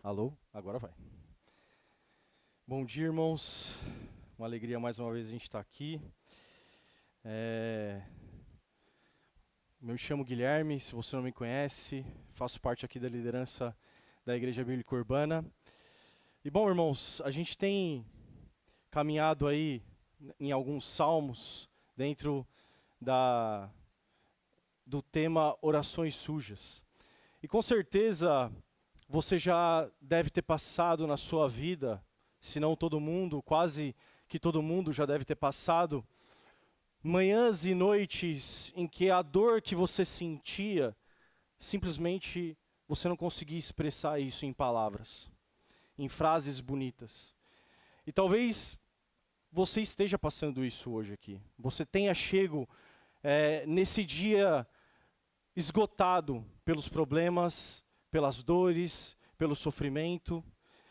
Alô? Agora vai. Bom dia, irmãos. Uma alegria mais uma vez a gente estar aqui. Me chamo Guilherme, se você não me conhece, faço parte aqui da liderança da Igreja Bíblica Urbana. E bom, irmãos, a gente tem caminhado aí em alguns salmos dentro do tema orações sujas. E com certeza você já deve ter passado na sua vida, se não todo mundo, quase que todo mundo já deve ter passado, manhãs e noites em que a dor que você sentia, simplesmente você não conseguia expressar isso em palavras, em frases bonitas. E talvez você esteja passando isso hoje aqui. Você tenha chego nesse dia esgotado pelos problemas, pelas dores, pelo sofrimento.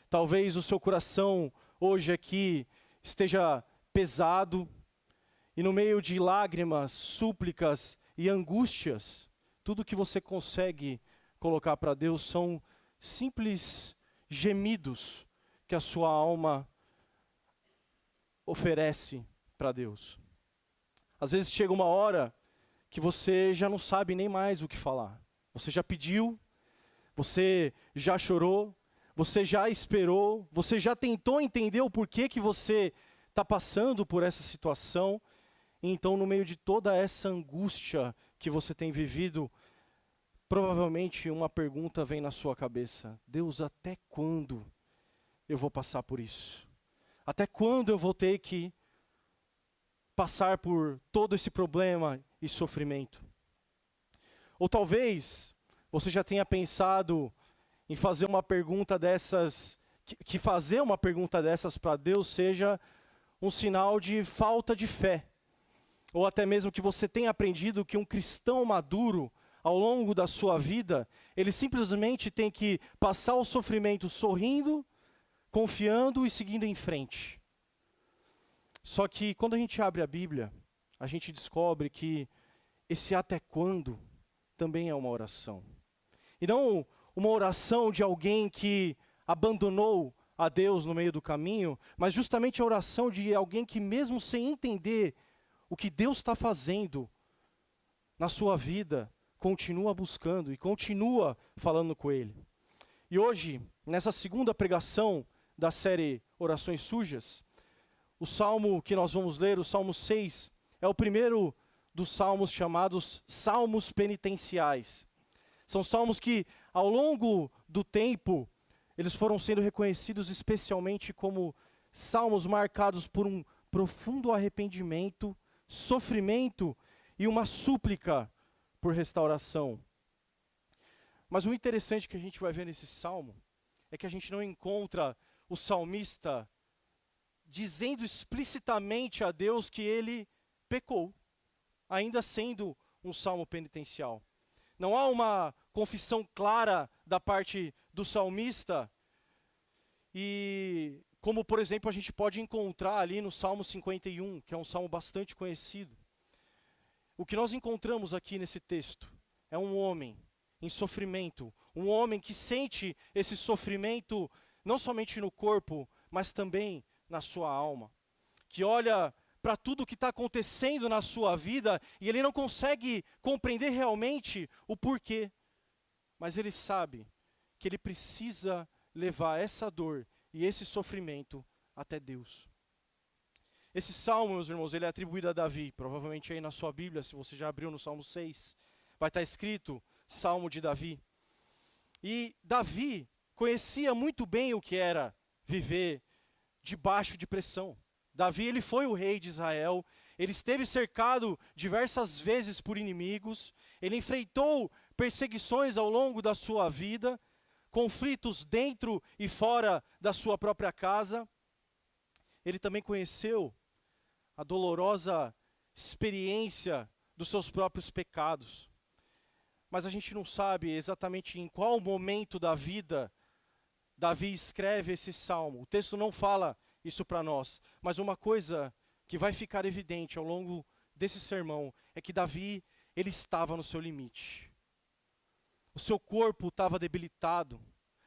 Talvez o seu coração hoje aqui esteja pesado e no meio de lágrimas, súplicas e angústias, tudo que você consegue colocar para Deus são simples gemidos que a sua alma oferece para Deus. Às vezes chega uma hora que você já não sabe nem mais o que falar. Você já pediu, você já chorou, você já esperou, você já tentou entender o porquê que você está passando por essa situação. E então, no meio de toda essa angústia que você tem vivido, provavelmente uma pergunta vem na sua cabeça: Deus, até quando eu vou passar por isso? Até quando eu vou ter que passar por todo esse problema e sofrimento? Ou talvez você já tenha pensado em fazer uma pergunta dessas, que fazer uma pergunta dessas para Deus seja um sinal de falta de fé. Ou até mesmo que você tenha aprendido que um cristão maduro, ao longo da sua vida, ele simplesmente tem que passar o sofrimento sorrindo, confiando e seguindo em frente. Só que quando a gente abre a Bíblia, a gente descobre que esse até quando também é uma oração. E não uma oração de alguém que abandonou a Deus no meio do caminho, mas justamente a oração de alguém que, mesmo sem entender o que Deus está fazendo na sua vida, continua buscando e continua falando com Ele. E hoje, nessa segunda pregação da série Orações Sujas, o salmo que nós vamos ler, o Salmo 6, é o primeiro dos salmos chamados Salmos Penitenciais. São salmos que, ao longo do tempo, eles foram sendo reconhecidos especialmente como salmos marcados por um profundo arrependimento, sofrimento e uma súplica por restauração. Mas o interessante que a gente vai ver nesse salmo é que a gente não encontra o salmista dizendo explicitamente a Deus que ele pecou, ainda sendo um salmo penitencial. Não há uma confissão clara da parte do salmista, e como, por exemplo, a gente pode encontrar ali no Salmo 51, que é um salmo bastante conhecido. O que nós encontramos aqui nesse texto é um homem em sofrimento, um homem que sente esse sofrimento não somente no corpo, mas também na sua alma, que olha para tudo o que está acontecendo na sua vida e ele não consegue compreender realmente o porquê, mas ele sabe que ele precisa levar essa dor e esse sofrimento até Deus. Esse salmo, meus irmãos, ele é atribuído a Davi. Provavelmente aí na sua Bíblia, se você já abriu no Salmo 6, vai estar escrito Salmo de Davi. E Davi conhecia muito bem o que era viver debaixo de pressão. Davi, ele foi o rei de Israel, ele esteve cercado diversas vezes por inimigos, ele enfrentou perseguições ao longo da sua vida, conflitos dentro e fora da sua própria casa. Ele também conheceu a dolorosa experiência dos seus próprios pecados. Mas a gente não sabe exatamente em qual momento da vida Davi escreve esse salmo. O texto não fala isso para nós, mas uma coisa que vai ficar evidente ao longo desse sermão é que Davi, ele estava no seu limite. O seu corpo estava debilitado,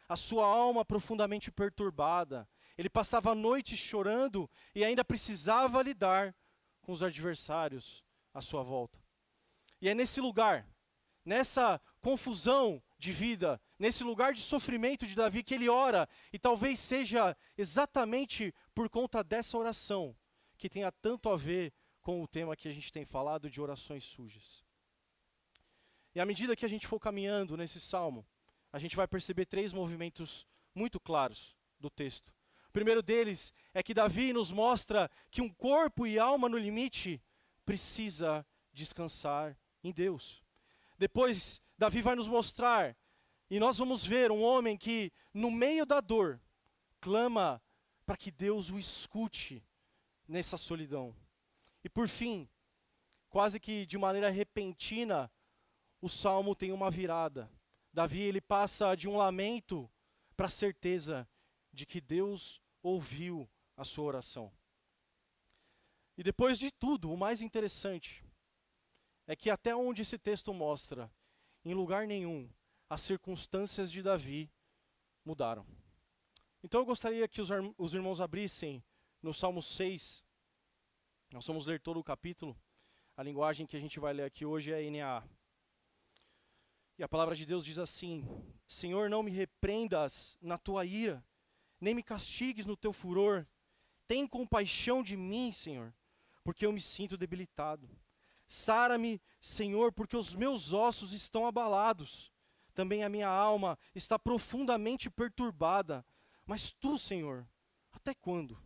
a sua alma profundamente perturbada. Ele passava noites chorando e ainda precisava lidar com os adversários à sua volta. E é nesse lugar, nessa confusão de vida, nesse lugar de sofrimento de Davi que ele ora, e talvez seja exatamente por conta dessa oração que tenha tanto a ver com o tema que a gente tem falado de orações sujas. E à medida que a gente for caminhando nesse salmo, a gente vai perceber 3 movimentos muito claros do texto. O primeiro deles é que Davi nos mostra que um corpo e alma no limite precisa descansar em Deus. Depois, Davi vai nos mostrar, e nós vamos ver um homem que, no meio da dor, clama para que Deus o escute nessa solidão. E por fim, quase que de maneira repentina, o salmo tem uma virada. Davi, ele passa de um lamento para a certeza de que Deus ouviu a sua oração. E depois de tudo, o mais interessante é que até onde esse texto mostra, em lugar nenhum, as circunstâncias de Davi mudaram. Então eu gostaria que os irmãos abrissem no Salmo 6. Nós vamos ler todo o capítulo. A linguagem que a gente vai ler aqui hoje é NAA. E a palavra de Deus diz assim: Senhor, não me repreendas na tua ira, nem me castigues no teu furor. Tem compaixão de mim, Senhor, porque eu me sinto debilitado. Sara-me, Senhor, porque os meus ossos estão abalados. Também a minha alma está profundamente perturbada. Mas tu, Senhor, até quando?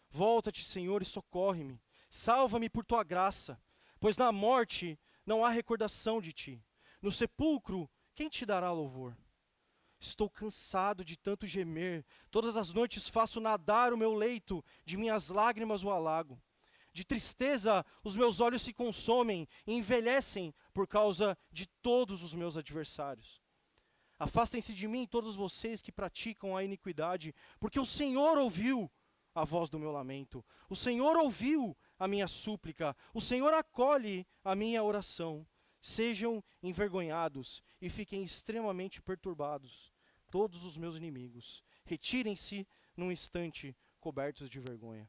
Volta-te, Senhor, e socorre-me. Salva-me por tua graça, pois na morte não há recordação de ti. No sepulcro, quem te dará louvor? Estou cansado de tanto gemer. Todas as noites faço nadar o meu leito, de minhas lágrimas o alago. De tristeza, os meus olhos se consomem e envelhecem por causa de todos os meus adversários. Afastem-se de mim todos vocês que praticam a iniquidade, porque o Senhor ouviu a voz do meu lamento. O Senhor ouviu a minha súplica. O Senhor acolhe a minha oração. Sejam envergonhados e fiquem extremamente perturbados todos os meus inimigos. Retirem-se num instante cobertos de vergonha.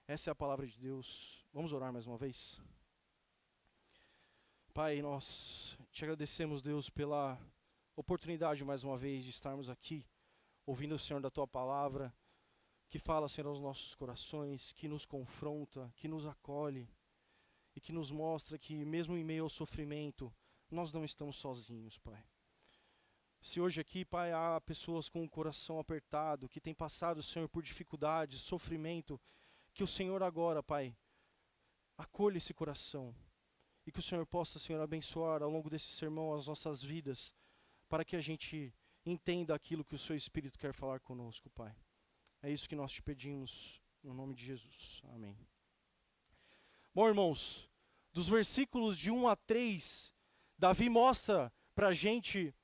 Essa é a palavra de Deus. Vamos orar mais uma vez? Pai, nós te agradecemos, Deus, pela oportunidade mais uma vez de estarmos aqui, ouvindo o Senhor da tua palavra, que fala, Senhor, aos nossos corações, que nos confronta, que nos acolhe e que nos mostra que mesmo em meio ao sofrimento, nós não estamos sozinhos, Pai. Se hoje aqui, Pai, há pessoas com o coração apertado, que têm passado, Senhor, por dificuldades, sofrimento, que o Senhor agora, Pai, acolha esse coração e que o Senhor possa, Senhor, abençoar ao longo desse sermão as nossas vidas, para que a gente entenda aquilo que o Seu Espírito quer falar conosco, Pai. É isso que nós te pedimos, no nome de Jesus. Amém. Bom, irmãos, dos versículos de 1 a 3, Davi mostra para a gente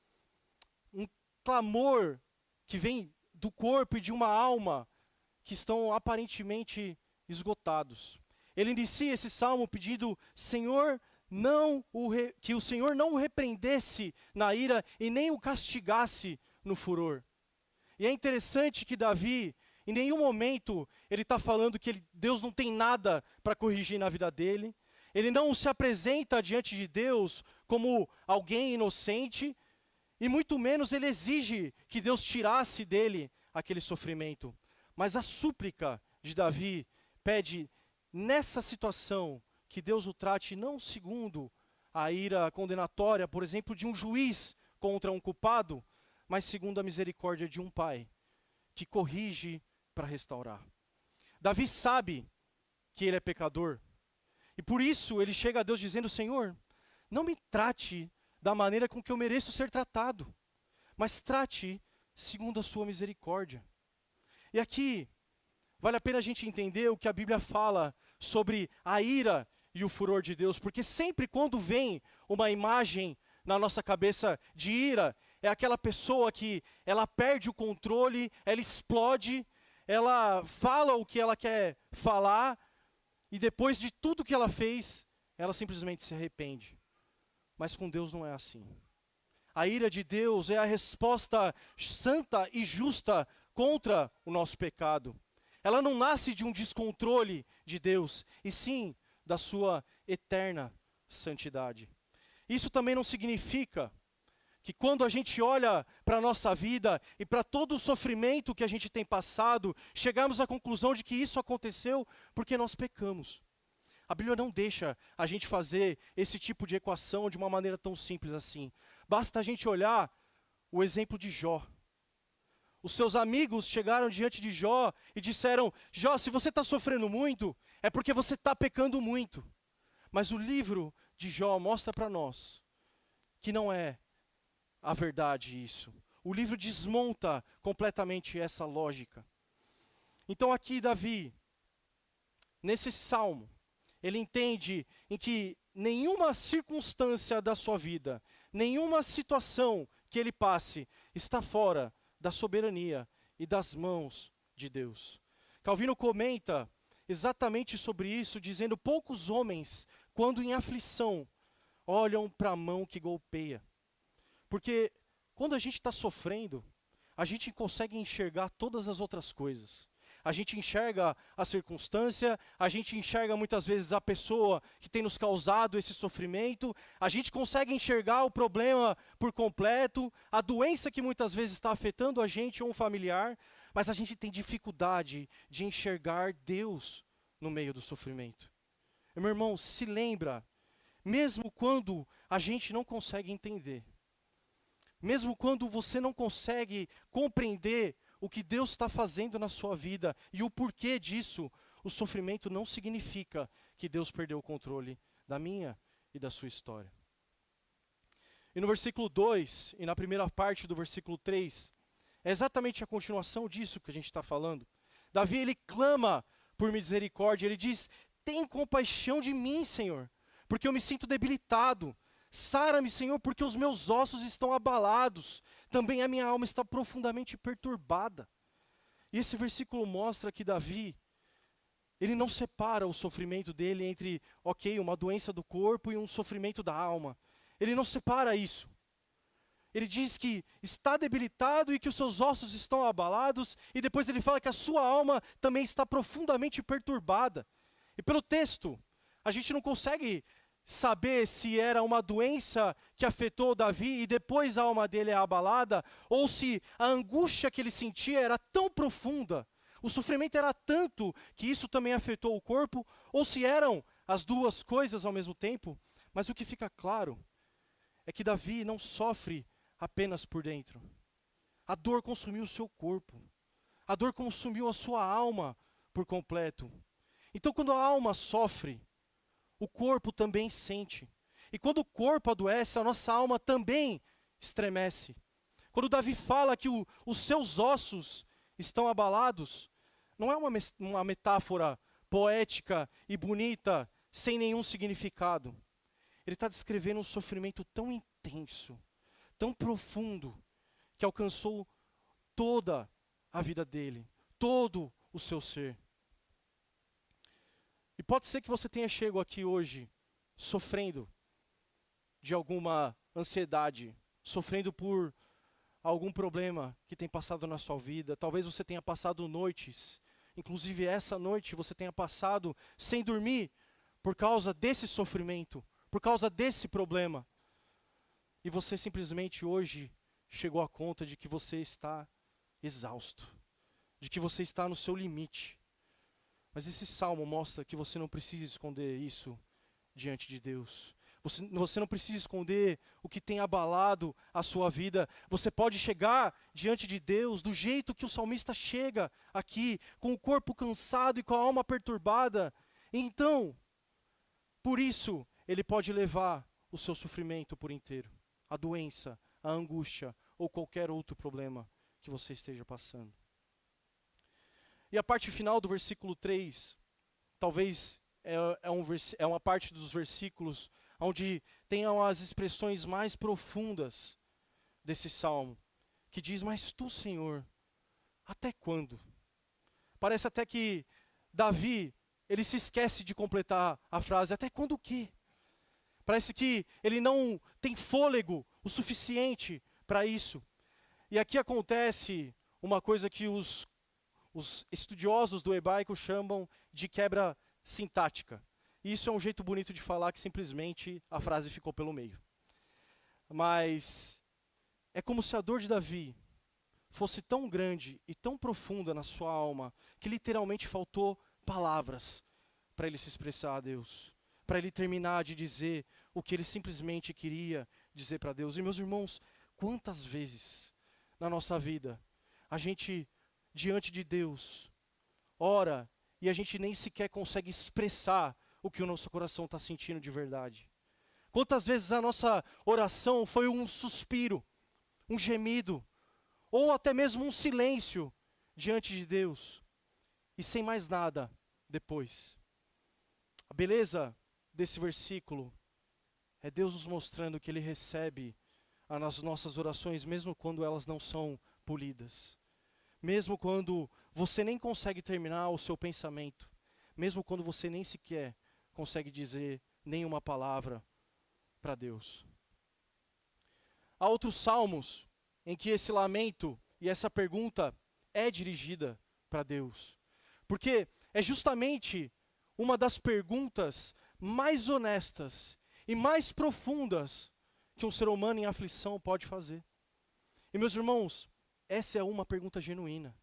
um clamor que vem do corpo e de uma alma que estão aparentemente esgotados. Ele inicia esse salmo pedindo, Senhor, que o Senhor não o repreendesse na ira e nem o castigasse no furor. E é interessante que Davi, em nenhum momento, ele está falando que Deus não tem nada para corrigir na vida dele. Ele não se apresenta diante de Deus como alguém inocente, e muito menos ele exige que Deus tirasse dele aquele sofrimento. Mas a súplica de Davi pede, nessa situação, que Deus o trate não segundo a ira condenatória, por exemplo, de um juiz contra um culpado, mas segundo a misericórdia de um pai, que corrige para restaurar. Davi sabe que ele é pecador, e por isso ele chega a Deus dizendo, Senhor, não me trate da maneira com que eu mereço ser tratado, mas trate segundo a sua misericórdia. E aqui, vale a pena a gente entender o que a Bíblia fala sobre a ira e o furor de Deus, porque sempre quando vem uma imagem na nossa cabeça de ira, é aquela pessoa que ela perde o controle, ela explode, ela fala o que ela quer falar, e depois de tudo que ela fez, ela simplesmente se arrepende. Mas com Deus não é assim. A ira de Deus é a resposta santa e justa contra o nosso pecado. Ela não nasce de um descontrole de Deus, e sim da sua eterna santidade. Isso também não significa que quando a gente olha para a nossa vida e para todo o sofrimento que a gente tem passado, chegamos à conclusão de que isso aconteceu porque nós pecamos. A Bíblia não deixa a gente fazer esse tipo de equação de uma maneira tão simples assim. Basta a gente olhar o exemplo de Jó. Os seus amigos chegaram diante de Jó e disseram: Jó, se você está sofrendo muito, é porque você está pecando muito. Mas o livro de Jó mostra para nós que não é a verdade isso. O livro desmonta completamente essa lógica. Então aqui Davi, nesse salmo, ele entende em que nenhuma circunstância da sua vida, nenhuma situação que ele passe está fora da soberania e das mãos de Deus. Calvino comenta exatamente sobre isso, dizendo: poucos homens, quando em aflição, olham para a mão que golpeia. Porque quando a gente está sofrendo, a gente consegue enxergar todas as outras coisas. A gente enxerga a circunstância, a gente enxerga muitas vezes a pessoa que tem nos causado esse sofrimento, a gente consegue enxergar o problema por completo, a doença que muitas vezes está afetando a gente ou um familiar, mas a gente tem dificuldade de enxergar Deus no meio do sofrimento. E, meu irmão, se lembra, mesmo quando a gente não consegue entender, mesmo quando você não consegue compreender o que Deus está fazendo na sua vida e o porquê disso, o sofrimento não significa que Deus perdeu o controle da minha e da sua história. E no versículo 2, e na primeira parte do versículo 3, é exatamente a continuação disso que a gente está falando. Davi, ele clama por misericórdia, ele diz: tem compaixão de mim, Senhor, porque eu me sinto debilitado. Sara-me, Senhor, porque os meus ossos estão abalados. Também a minha alma está profundamente perturbada. E esse versículo mostra que Davi, ele não separa o sofrimento dele entre, uma doença do corpo e um sofrimento da alma. Ele não separa isso. Ele diz que está debilitado e que os seus ossos estão abalados, e depois ele fala que a sua alma também está profundamente perturbada. E pelo texto, a gente não consegue saber se era uma doença que afetou Davi e depois a alma dele é abalada, ou se a angústia que ele sentia era tão profunda, o sofrimento era tanto que isso também afetou o corpo, ou se eram as duas coisas ao mesmo tempo. Mas o que fica claro é que Davi não sofre apenas por dentro. A dor consumiu o seu corpo, a dor consumiu a sua alma por completo. Então, quando a alma sofre, o corpo também sente. E quando o corpo adoece, a nossa alma também estremece. Quando Davi fala que os seus ossos estão abalados, não é uma metáfora poética e bonita, sem nenhum significado. Ele está descrevendo um sofrimento tão intenso, tão profundo, que alcançou toda a vida dele, todo o seu ser. E pode ser que você tenha chegado aqui hoje sofrendo de alguma ansiedade, sofrendo por algum problema que tem passado na sua vida. Talvez você tenha passado noites, inclusive essa noite você tenha passado sem dormir por causa desse sofrimento, por causa desse problema. E você simplesmente hoje chegou à conta de que você está exausto, de que você está no seu limite. Mas esse salmo mostra que você não precisa esconder isso diante de Deus. Você não precisa esconder o que tem abalado a sua vida. Você pode chegar diante de Deus do jeito que o salmista chega aqui, com o corpo cansado e com a alma perturbada. E então, por isso, ele pode levar o seu sofrimento por inteiro. A doença, a angústia ou qualquer outro problema que você esteja passando. E a parte final do versículo 3, talvez é uma parte dos versículos onde tenham as expressões mais profundas desse salmo, que diz: mas tu, Senhor, até quando? Parece até que Davi, ele se esquece de completar a frase: até quando o quê? Parece que ele não tem fôlego o o suficiente para isso. E aqui acontece uma coisa que os estudiosos do hebraico chamam de quebra sintática. Isso é um jeito bonito de falar que simplesmente a frase ficou pelo meio. Mas é como se a dor de Davi fosse tão grande e tão profunda na sua alma que literalmente faltou palavras para ele se expressar a Deus, para ele terminar de dizer o que ele simplesmente queria dizer para Deus. E meus irmãos, quantas vezes na nossa vida a gente, diante de Deus, ora e a gente nem sequer consegue expressar o que o nosso coração está sentindo de verdade? Quantas vezes a nossa oração foi um suspiro, um gemido, ou até mesmo um silêncio diante de Deus, e sem mais nada depois. A beleza desse versículo é Deus nos mostrando que Ele recebe as nossas orações, mesmo quando elas não são polidas. Mesmo quando você nem consegue terminar o seu pensamento. Mesmo quando você nem sequer consegue dizer nenhuma palavra para Deus. Há outros salmos em que esse lamento e essa pergunta é dirigida para Deus. Porque é justamente uma das perguntas mais honestas e mais profundas que um ser humano em aflição pode fazer. E meus irmãos, essa é uma pergunta genuína.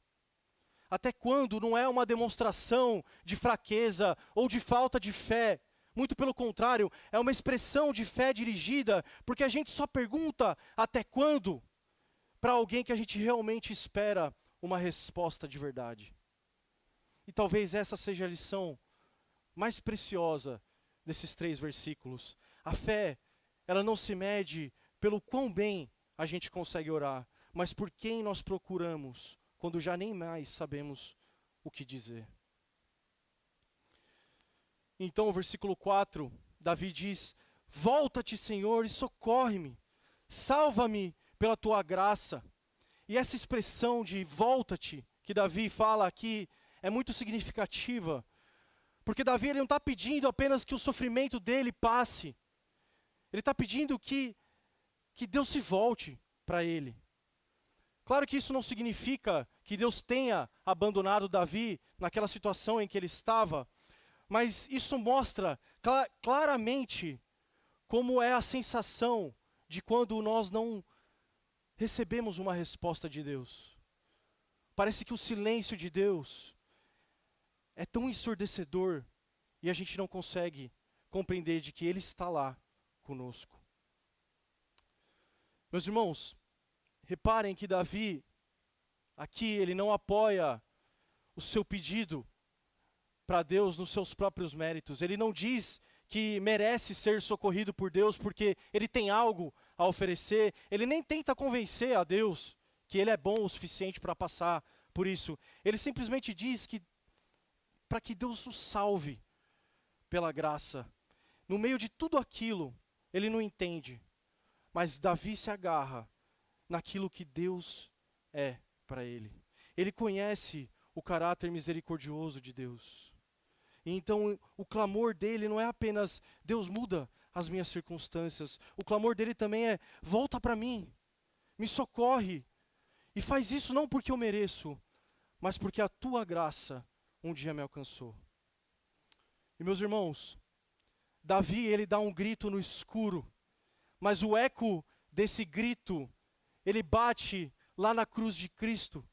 Até quando não é uma demonstração de fraqueza ou de falta de fé? Muito pelo contrário, é uma expressão de fé dirigida, porque a gente só pergunta até quando para alguém que a gente realmente espera uma resposta de verdade. E talvez essa seja a lição mais preciosa desses 3 versículos. A fé, ela não se mede pelo quão bem a gente consegue orar, mas por quem nós procuramos, quando já nem mais sabemos o que dizer. Então, o versículo 4, Davi diz: volta-te, Senhor, e socorre-me, salva-me pela tua graça. E essa expressão de volta-te, que Davi fala aqui, é muito significativa, porque Davi ele não está pedindo apenas que o sofrimento dele passe, ele está pedindo que Deus se volte para ele. Claro que isso não significa que Deus tenha abandonado Davi naquela situação em que ele estava, mas isso mostra claramente como é a sensação de quando nós não recebemos uma resposta de Deus. Parece que o silêncio de Deus é tão ensurdecedor e a gente não consegue compreender de que Ele está lá conosco. Meus irmãos, reparem que Davi, aqui ele não apoia o seu pedido para Deus nos seus próprios méritos. Ele não diz que merece ser socorrido por Deus porque ele tem algo a oferecer. Ele nem tenta convencer a Deus que ele é bom o suficiente para passar por isso. Ele simplesmente diz que para que Deus o salve pela graça. No meio de tudo aquilo, ele não entende. Mas Davi se agarra naquilo que Deus é para ele. Ele conhece o caráter misericordioso de Deus. E então o clamor dele não é apenas Deus muda as minhas circunstâncias. O clamor dele também é volta para mim, me socorre. E faz isso não porque eu mereço, mas porque a tua graça um dia me alcançou. E meus irmãos, Davi ele dá um grito no escuro, mas o eco desse grito, ele bate lá na cruz de Cristo,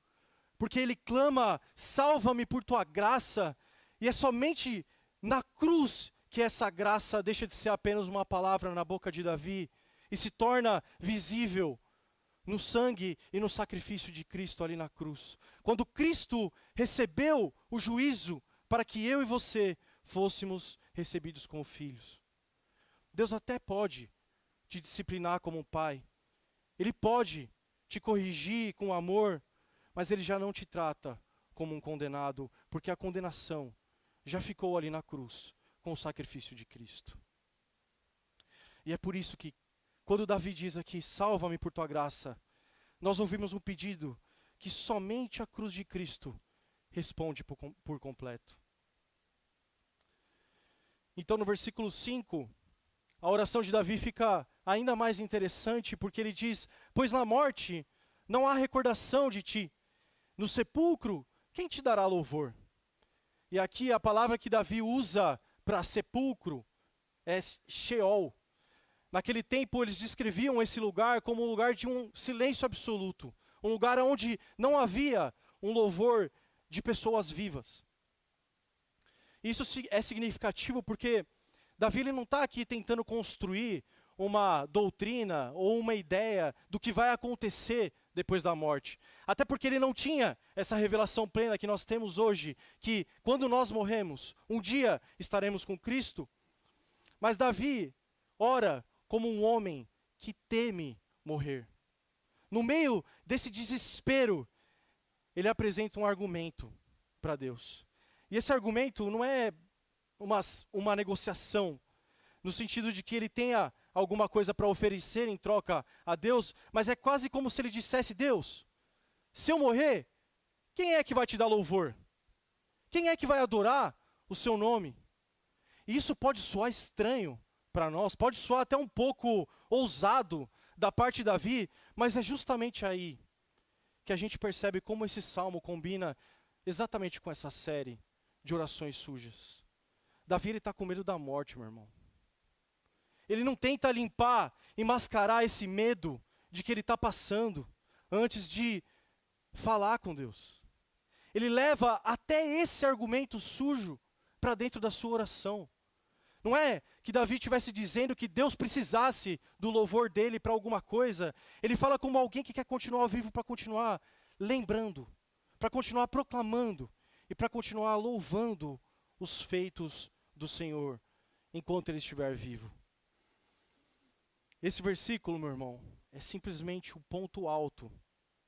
porque ele clama, salva-me por tua graça, e é somente na cruz que essa graça deixa de ser apenas uma palavra na boca de Davi, e se torna visível no sangue e no sacrifício de Cristo ali na cruz. Quando Cristo recebeu o juízo para que eu e você fôssemos recebidos como filhos. Deus até pode te disciplinar como um pai. Ele pode te corrigir com amor, mas Ele já não te trata como um condenado, porque a condenação já ficou ali na cruz, com o sacrifício de Cristo. E é por isso que, quando Davi diz aqui, salva-me por tua graça, nós ouvimos um pedido que somente a cruz de Cristo responde por completo. Então no versículo 5, a oração de Davi fica ainda mais interessante, porque ele diz: pois na morte não há recordação de ti. No sepulcro, quem te dará louvor? E aqui a palavra que Davi usa para sepulcro é Sheol. Naquele tempo eles descreviam esse lugar como um lugar de um silêncio absoluto. Um lugar onde não havia um louvor de pessoas vivas. Isso é significativo porque Davi ele não está aqui tentando construir uma doutrina ou uma ideia do que vai acontecer depois da morte. Até porque ele não tinha essa revelação plena que nós temos hoje, que quando nós morremos, um dia estaremos com Cristo. Mas Davi ora como um homem que teme morrer. No meio desse desespero, ele apresenta um argumento para Deus. E esse argumento não é uma negociação, no sentido de que ele tenha alguma coisa para oferecer em troca a Deus, mas é quase como se ele dissesse: Deus, se eu morrer, quem é que vai te dar louvor? Quem é que vai adorar o seu nome? E isso pode soar estranho para nós, pode soar até um pouco ousado da parte de Davi, mas é justamente aí que a gente percebe como esse salmo combina exatamente com essa série de orações sujas. Davi está com medo da morte, meu irmão. Ele não tenta limpar e mascarar esse medo de que ele está passando antes de falar com Deus. Ele leva até esse argumento sujo para dentro da sua oração. Não é que Davi estivesse dizendo que Deus precisasse do louvor dele para alguma coisa. Ele fala como alguém que quer continuar vivo para continuar lembrando, para continuar proclamando e para continuar louvando os feitos do Senhor enquanto ele estiver vivo. Esse versículo, meu irmão, é simplesmente o ponto alto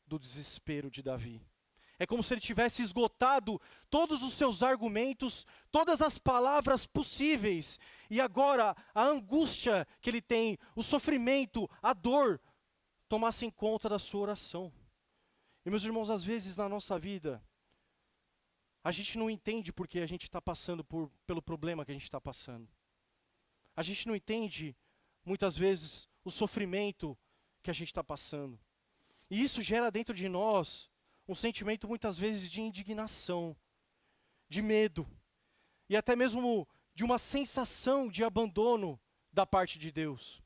do desespero de Davi. É como se ele tivesse esgotado todos os seus argumentos, todas as palavras possíveis. E agora a angústia que ele tem, o sofrimento, a dor, tomassem conta da sua oração. E meus irmãos, às vezes na nossa vida, a gente não entende porque a gente está passando pelo problema que a gente está passando. A gente não entende, muitas vezes, o sofrimento que a gente está passando. E isso gera dentro de nós um sentimento muitas vezes de indignação, de medo, e até mesmo de uma sensação de abandono da parte de Deus.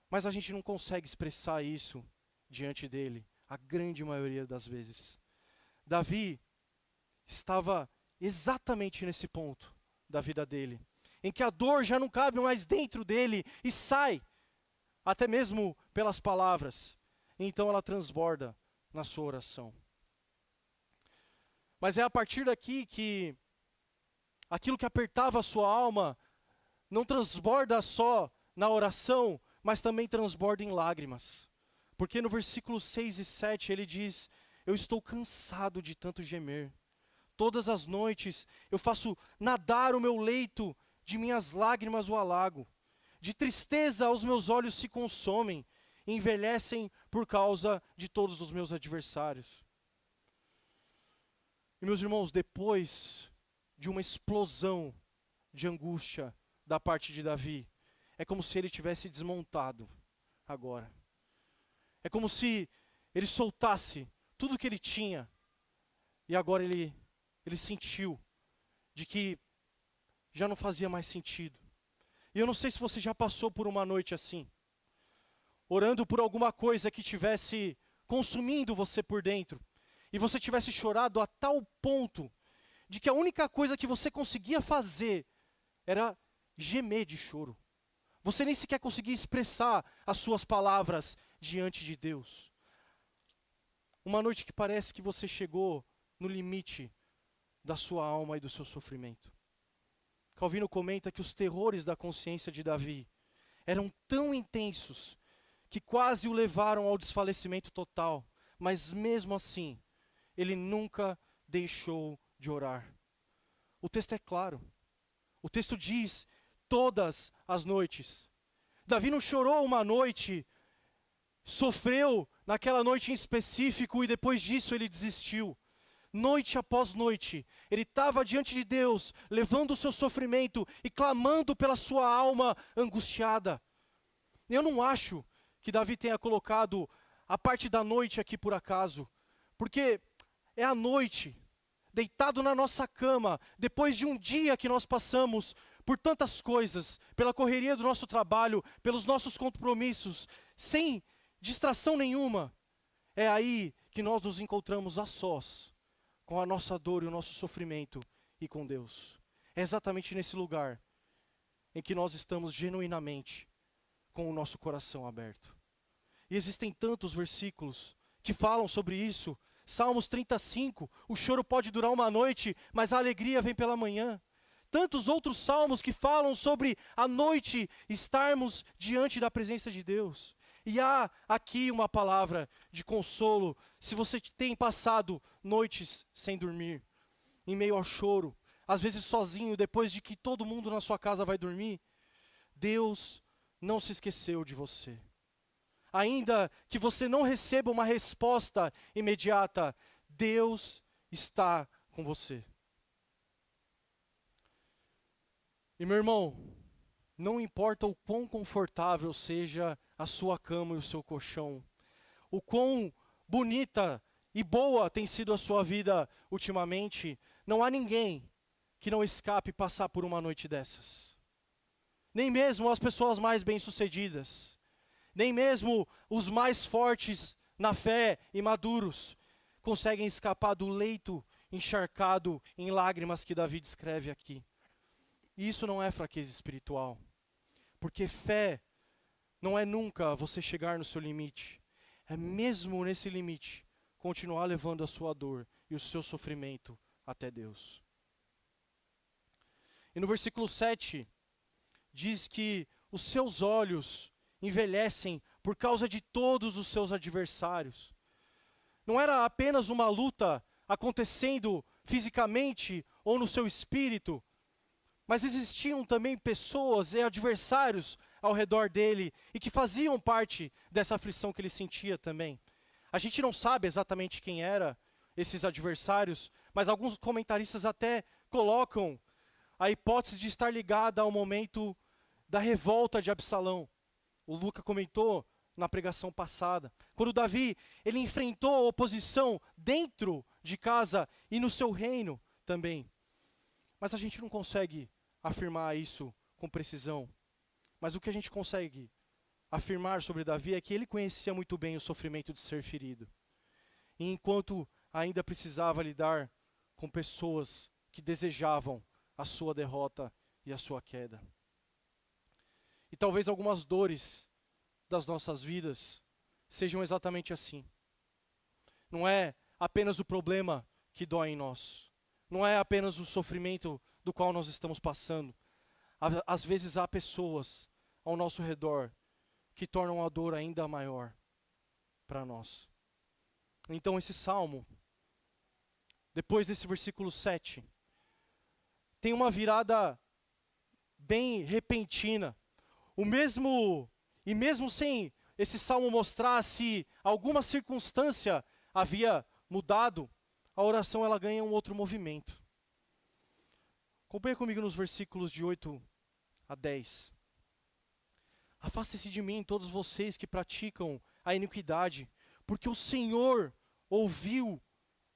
Mas a gente não consegue expressar isso diante dele, a grande maioria das vezes. Davi estava exatamente nesse ponto da vida dele, em que a dor já não cabe mais dentro dele e sai, até mesmo pelas palavras. Então ela transborda na sua oração. Mas é a partir daqui que aquilo que apertava a sua alma não transborda só na oração, mas também transborda em lágrimas. Porque no versículo 6 e 7 ele diz: eu estou cansado de tanto gemer. Todas as noites eu faço nadar o meu leito, de minhas lágrimas o alago. De tristeza os meus olhos se consomem, envelhecem por causa de todos os meus adversários. E meus irmãos, depois de uma explosão de angústia da parte de Davi, é como se ele tivesse desmontado agora. É como se ele soltasse tudo que ele tinha e agora ele sentiu de que já não fazia mais sentido. E eu não sei se você já passou por uma noite assim, orando por alguma coisa que tivesse consumindo você por dentro, e você tivesse chorado a tal ponto de que a única coisa que você conseguia fazer era gemer de choro. Você nem sequer conseguia expressar as suas palavras diante de Deus. Uma noite que parece que você chegou no limite da sua alma e do seu sofrimento. Calvino comenta que os terrores da consciência de Davi eram tão intensos que quase o levaram ao desfalecimento total, mas mesmo assim, ele nunca deixou de orar. O texto é claro. O texto diz: todas as noites. Davi não chorou uma noite, sofreu naquela noite em específico e depois disso ele desistiu. Noite após noite, ele estava diante de Deus, levando o seu sofrimento e clamando pela sua alma angustiada. Eu não acho que Davi tenha colocado a parte da noite aqui por acaso, porque é a noite, deitado na nossa cama, depois de um dia que nós passamos por tantas coisas, pela correria do nosso trabalho, pelos nossos compromissos, sem distração nenhuma, é aí que nós nos encontramos a sós, com a nossa dor e o nosso sofrimento e com Deus. É exatamente nesse lugar em que nós estamos genuinamente com o nosso coração aberto. E existem tantos versículos que falam sobre isso. Salmos 35, o choro pode durar uma noite, mas a alegria vem pela manhã. Tantos outros salmos que falam sobre a noite estarmos diante da presença de Deus. E há aqui uma palavra de consolo, se você tem passado noites sem dormir, em meio ao choro, às vezes sozinho, depois de que todo mundo na sua casa vai dormir, Deus não se esqueceu de você. Ainda que você não receba uma resposta imediata, Deus está com você. E meu irmão, não importa o quão confortável seja a sua cama e o seu colchão, o quão bonita e boa tem sido a sua vida ultimamente, não há ninguém que não escape passar por uma noite dessas. Nem mesmo as pessoas mais bem-sucedidas, nem mesmo os mais fortes na fé e maduros conseguem escapar do leito encharcado em lágrimas que Davi descreve aqui. E isso não é fraqueza espiritual, porque fé não é nunca você chegar no seu limite, é mesmo nesse limite continuar levando a sua dor e o seu sofrimento até Deus. E no versículo 7, diz que os seus olhos envelhecem por causa de todos os seus adversários. Não era apenas uma luta acontecendo fisicamente ou no seu espírito, mas existiam também pessoas e adversários ao redor dele e que faziam parte dessa aflição que ele sentia também. A gente não sabe exatamente quem eram esses adversários, mas alguns comentaristas até colocam a hipótese de estar ligada ao momento da revolta de Absalão. O Luca comentou na pregação passada. Quando Davi, ele enfrentou a oposição dentro de casa e no seu reino também. Mas a gente não consegue afirmar isso com precisão. Mas o que a gente consegue afirmar sobre Davi é que ele conhecia muito bem o sofrimento de ser ferido. E enquanto ainda precisava lidar com pessoas que desejavam a sua derrota e a sua queda. E talvez algumas dores das nossas vidas sejam exatamente assim. Não é apenas o problema que dói em nós. Não é apenas o sofrimento do qual nós estamos passando. Às vezes há pessoas ao nosso redor que tornam a dor ainda maior para nós. Então esse salmo, depois desse versículo 7, tem uma virada bem repentina. Mesmo sem esse salmo mostrar se alguma circunstância havia mudado, a oração ela ganha um outro movimento. Acompanhe comigo nos versículos de 8 a 10. Afastem-se de mim todos vocês que praticam a iniquidade, porque o Senhor ouviu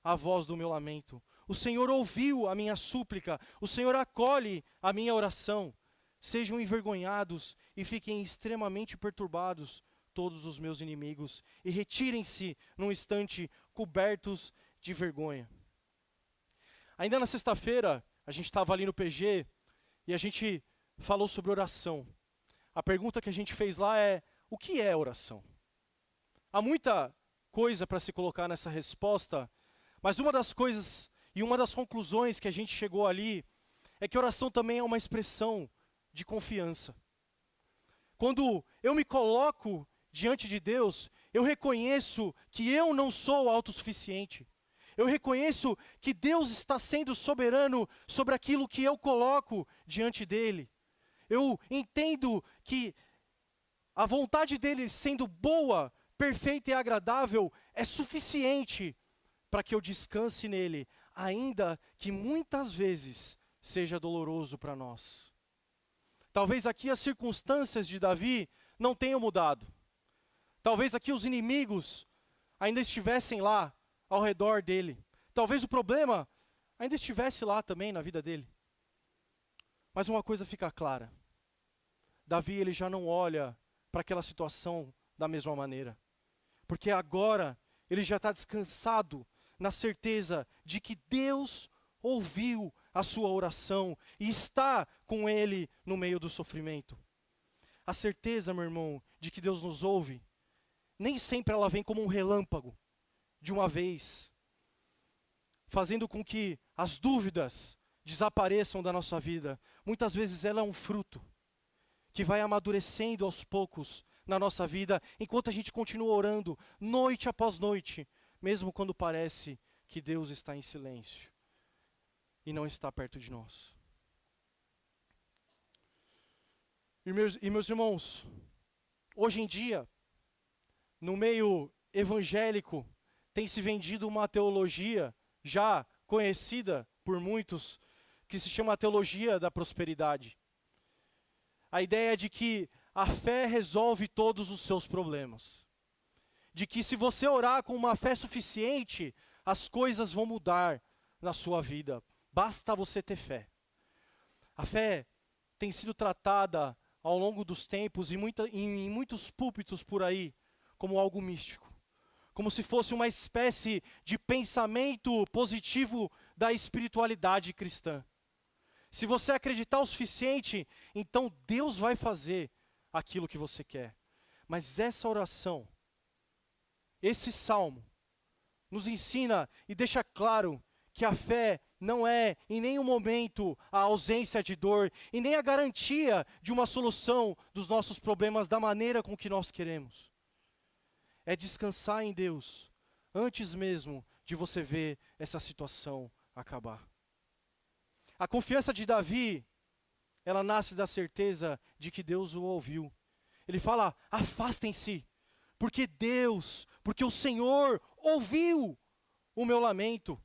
a voz do meu lamento. O Senhor ouviu a minha súplica, o Senhor acolhe a minha oração. Sejam envergonhados e fiquem extremamente perturbados todos os meus inimigos, e retirem-se num instante cobertos de vergonha. Ainda na sexta-feira, a gente estava ali no PG e a gente falou sobre oração. A pergunta que a gente fez lá é: o que é oração? Há muita coisa para se colocar nessa resposta, mas uma das coisas e uma das conclusões que a gente chegou ali é que oração também é uma expressão de confiança. Quando eu me coloco diante de Deus, eu reconheço que eu não sou autossuficiente. Eu reconheço que Deus está sendo soberano sobre aquilo que eu coloco diante dele. Eu entendo que a vontade dele sendo boa, perfeita e agradável é suficiente para que eu descanse nele, ainda que muitas vezes seja doloroso para nós. Talvez aqui as circunstâncias de Davi não tenham mudado. Talvez aqui os inimigos ainda estivessem lá, ao redor dele. Talvez o problema ainda estivesse lá também na vida dele. Mas uma coisa fica clara. Davi, ele já não olha para aquela situação da mesma maneira. Porque agora ele já está descansado na certeza de que Deus ouviu a sua oração e está com ele no meio do sofrimento. A certeza, meu irmão, de que Deus nos ouve, nem sempre ela vem como um relâmpago, de uma vez, fazendo com que as dúvidas desapareçam da nossa vida. Muitas vezes ela é um fruto que vai amadurecendo aos poucos na nossa vida, enquanto a gente continua orando, noite após noite, mesmo quando parece que Deus está em silêncio e não está perto de nós. E meus irmãos, hoje em dia, no meio evangélico, tem se vendido uma teologia já conhecida por muitos, que se chama a teologia da prosperidade. A ideia de que a fé resolve todos os seus problemas. De que se você orar com uma fé suficiente, as coisas vão mudar na sua vida. Basta você ter fé. A fé tem sido tratada ao longo dos tempos em muitos púlpitos por aí como algo místico. Como se fosse uma espécie de pensamento positivo da espiritualidade cristã. Se você acreditar o suficiente, então Deus vai fazer aquilo que você quer. Mas essa oração, esse salmo, nos ensina e deixa claro que a fé não é em nenhum momento a ausência de dor e nem a garantia de uma solução dos nossos problemas da maneira com que nós queremos. É descansar em Deus antes mesmo de você ver essa situação acabar. A confiança de Davi, ela nasce da certeza de que Deus o ouviu. Ele fala, afastem-se, porque o Senhor ouviu o meu lamento.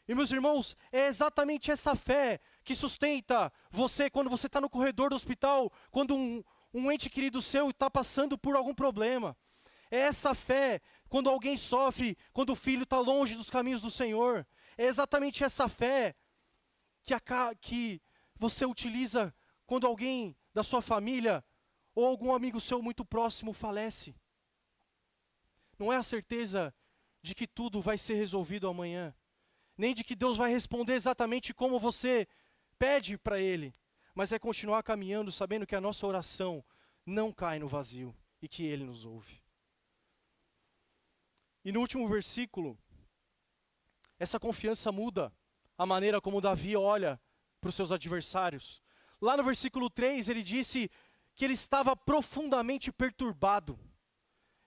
E meus irmãos, é exatamente essa fé que sustenta você quando você está no corredor do hospital, quando um ente querido seu está passando por algum problema. É essa fé quando alguém sofre, quando o filho está longe dos caminhos do Senhor. É exatamente essa fé que você utiliza quando alguém da sua família ou algum amigo seu muito próximo falece. Não é a certeza de que tudo vai ser resolvido amanhã, nem de que Deus vai responder exatamente como você pede para Ele, mas é continuar caminhando sabendo que a nossa oração não cai no vazio e que Ele nos ouve. E no último versículo, essa confiança muda a maneira como Davi olha para os seus adversários. Lá no versículo 3, ele disse que ele estava profundamente perturbado.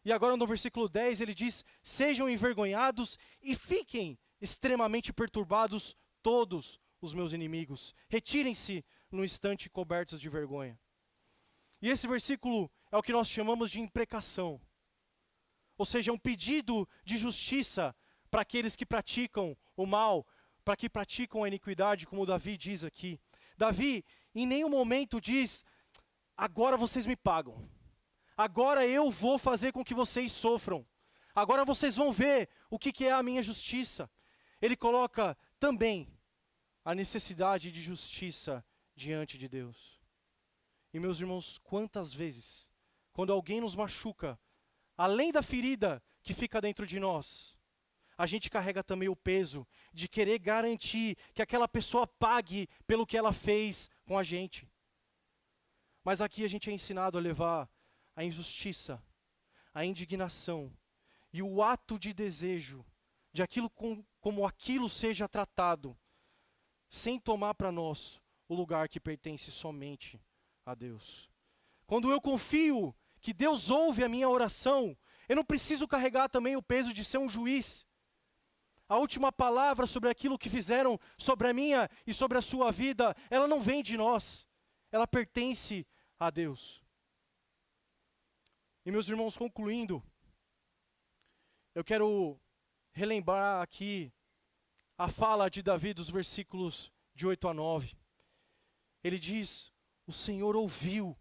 E agora no versículo 10, ele diz, sejam envergonhados e fiquem extremamente perturbados todos os meus inimigos. Retirem-se no instante cobertos de vergonha. E esse versículo é o que nós chamamos de imprecação. Ou seja, um pedido de justiça para aqueles que praticam o mal, para que praticam a iniquidade, como Davi diz aqui. Davi, em nenhum momento diz, agora vocês me pagam. Agora eu vou fazer com que vocês sofram. Agora vocês vão ver o que é a minha justiça. Ele coloca também a necessidade de justiça diante de Deus. E meus irmãos, quantas vezes, quando alguém nos machuca, além da ferida que fica dentro de nós, a gente carrega também o peso de querer garantir que aquela pessoa pague pelo que ela fez com a gente. Mas aqui a gente é ensinado a levar a injustiça, a indignação e o ato de desejo de aquilo como aquilo seja tratado, sem tomar para nós o lugar que pertence somente a Deus. Quando eu confio que Deus ouve a minha oração, eu não preciso carregar também o peso de ser um juiz. A última palavra sobre aquilo que fizeram sobre a minha e sobre a sua vida, ela não vem de nós, ela pertence a Deus. E meus irmãos, concluindo, eu quero relembrar aqui a fala de Davi dos versículos de 8 a 9. Ele diz, o Senhor ouviu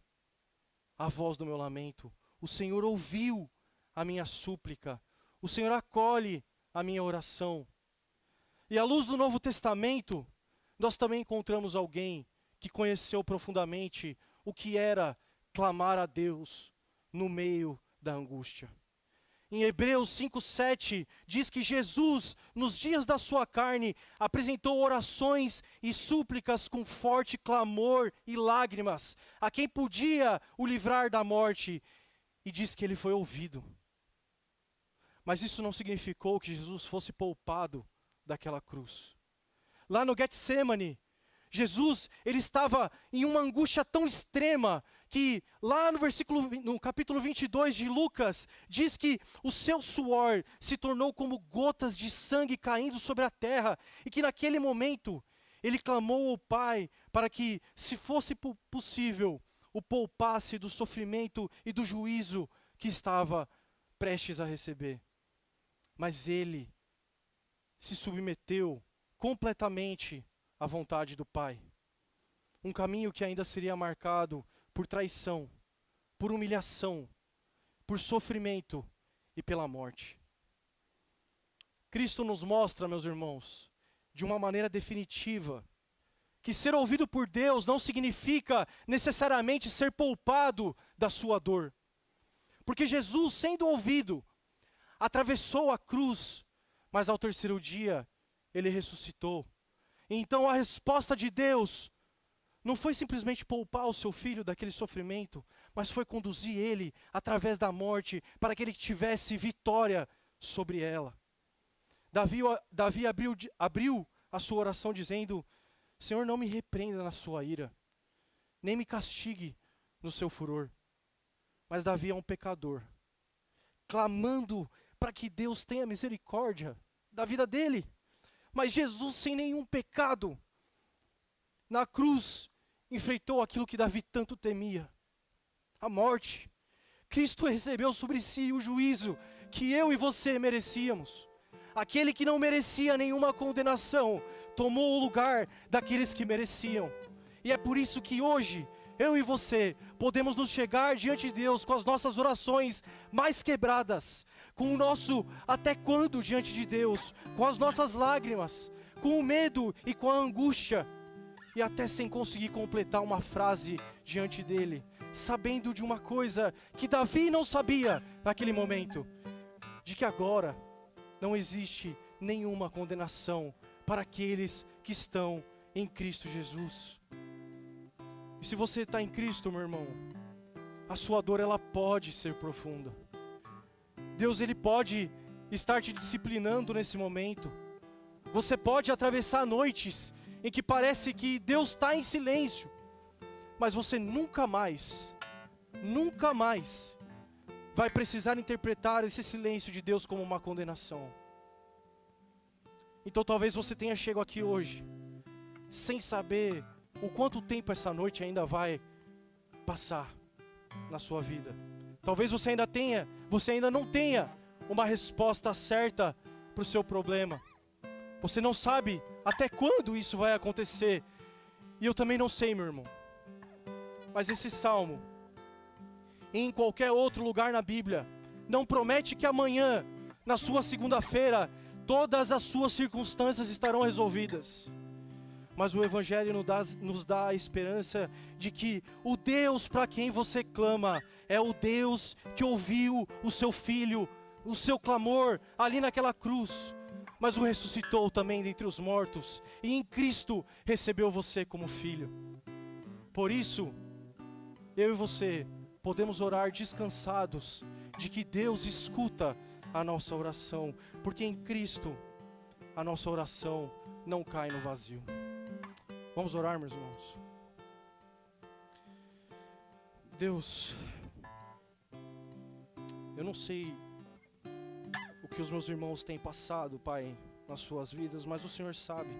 a voz do meu lamento o Senhor ouviu a minha súplica, o Senhor acolhe a minha oração. E à luz do Novo Testamento, nós também encontramos alguém que conheceu profundamente o que era clamar a Deus no meio da angústia. Em Hebreus 5:7 diz que Jesus, nos dias da sua carne, apresentou orações e súplicas com forte clamor e lágrimas a quem podia o livrar da morte, e diz que ele foi ouvido. Mas isso não significou que Jesus fosse poupado daquela cruz. Lá no Getsêmani, Jesus, ele estava em uma angústia tão extrema que lá no capítulo 22 de Lucas, diz que o seu suor se tornou como gotas de sangue caindo sobre a terra, e que naquele momento ele clamou ao Pai para que, se fosse possível, o poupasse do sofrimento e do juízo que estava prestes a receber. Mas ele se submeteu completamente à vontade do Pai. Um caminho que ainda seria marcado por traição, por humilhação, por sofrimento e pela morte. Cristo nos mostra, meus irmãos, de uma maneira definitiva, que ser ouvido por Deus não significa necessariamente ser poupado da sua dor. Porque Jesus, sendo ouvido, atravessou a cruz, mas ao terceiro dia ele ressuscitou. Então a resposta de Deus não foi simplesmente poupar o seu filho daquele sofrimento, mas foi conduzir ele através da morte para que ele tivesse vitória sobre ela. Davi abriu a sua oração dizendo: Senhor, não me repreenda na sua ira, nem me castigue no seu furor. Mas Davi é um pecador, clamando para que Deus tenha misericórdia da vida dele. Mas Jesus, sem nenhum pecado, na cruz, enfrentou aquilo que Davi tanto temia, a morte. Cristo recebeu sobre si o juízo que eu e você merecíamos. Aquele que não merecia nenhuma condenação, tomou o lugar daqueles que mereciam. E é por isso que hoje, eu e você, podemos nos chegar diante de Deus com as nossas orações mais quebradas, com o nosso até quando diante de Deus, com as nossas lágrimas, com o medo e com a angústia, e até sem conseguir completar uma frase diante dele, sabendo de uma coisa que Davi não sabia naquele momento, de que agora não existe nenhuma condenação para aqueles que estão em Cristo Jesus. E se você está em Cristo, meu irmão, a sua dor ela pode ser profunda. Deus ele pode estar te disciplinando nesse momento. Você pode atravessar noites em que parece que Deus está em silêncio, mas você nunca mais vai precisar interpretar esse silêncio de Deus como uma condenação. Então talvez você tenha chegado aqui hoje sem saber o quanto tempo essa noite ainda vai passar na sua vida. Talvez você ainda não tenha uma resposta certa para o seu problema. Você não sabe até quando isso vai acontecer. E eu também não sei, meu irmão. Mas esse salmo, em qualquer outro lugar na Bíblia, não promete que amanhã, na sua segunda-feira, todas as suas circunstâncias estarão resolvidas. Mas o Evangelho nos dá a esperança de que o Deus para quem você clama é o Deus que ouviu o seu filho, o seu clamor ali naquela cruz, mas o ressuscitou também dentre os mortos, e em Cristo recebeu você como filho. Por isso, eu e você podemos orar descansados de que Deus escuta a nossa oração, porque em Cristo a nossa oração não cai no vazio. Vamos orar, meus irmãos. Deus, eu não sei o que os meus irmãos têm passado, Pai, nas suas vidas, mas o Senhor sabe.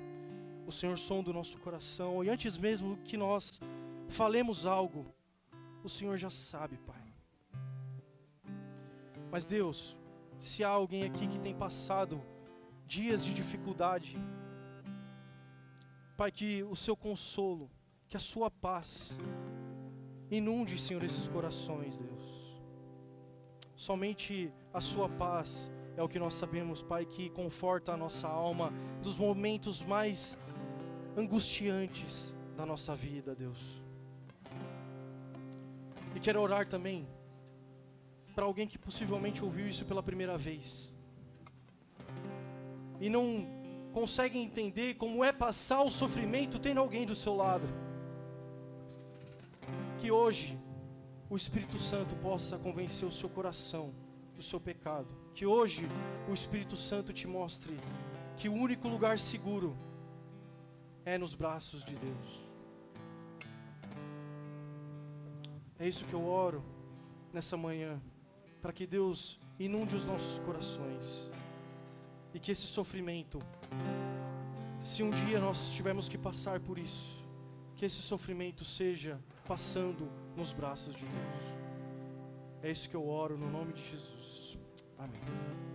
O Senhor sonda o nosso coração, e antes mesmo que nós falemos algo, o Senhor já sabe, Pai. Mas Deus, se há alguém aqui que tem passado dias de dificuldade, Pai, que o seu consolo, que a sua paz inunde, Senhor, esses corações, Deus. Somente a sua paz é o que nós sabemos, Pai, que conforta a nossa alma dos momentos mais angustiantes da nossa vida, Deus. E quero orar também para alguém que possivelmente ouviu isso pela primeira vez e não consegue entender como é passar o sofrimento tendo alguém do seu lado. Que hoje o Espírito Santo possa convencer o seu coração do seu pecado. Que hoje o Espírito Santo te mostre que o único lugar seguro é nos braços de Deus. É isso que eu oro nessa manhã, para que Deus inunde os nossos corações e que esse sofrimento, se um dia nós tivermos que passar por isso, que esse sofrimento seja passando nos braços de Deus. É isso que eu oro no nome de Jesus. Amém.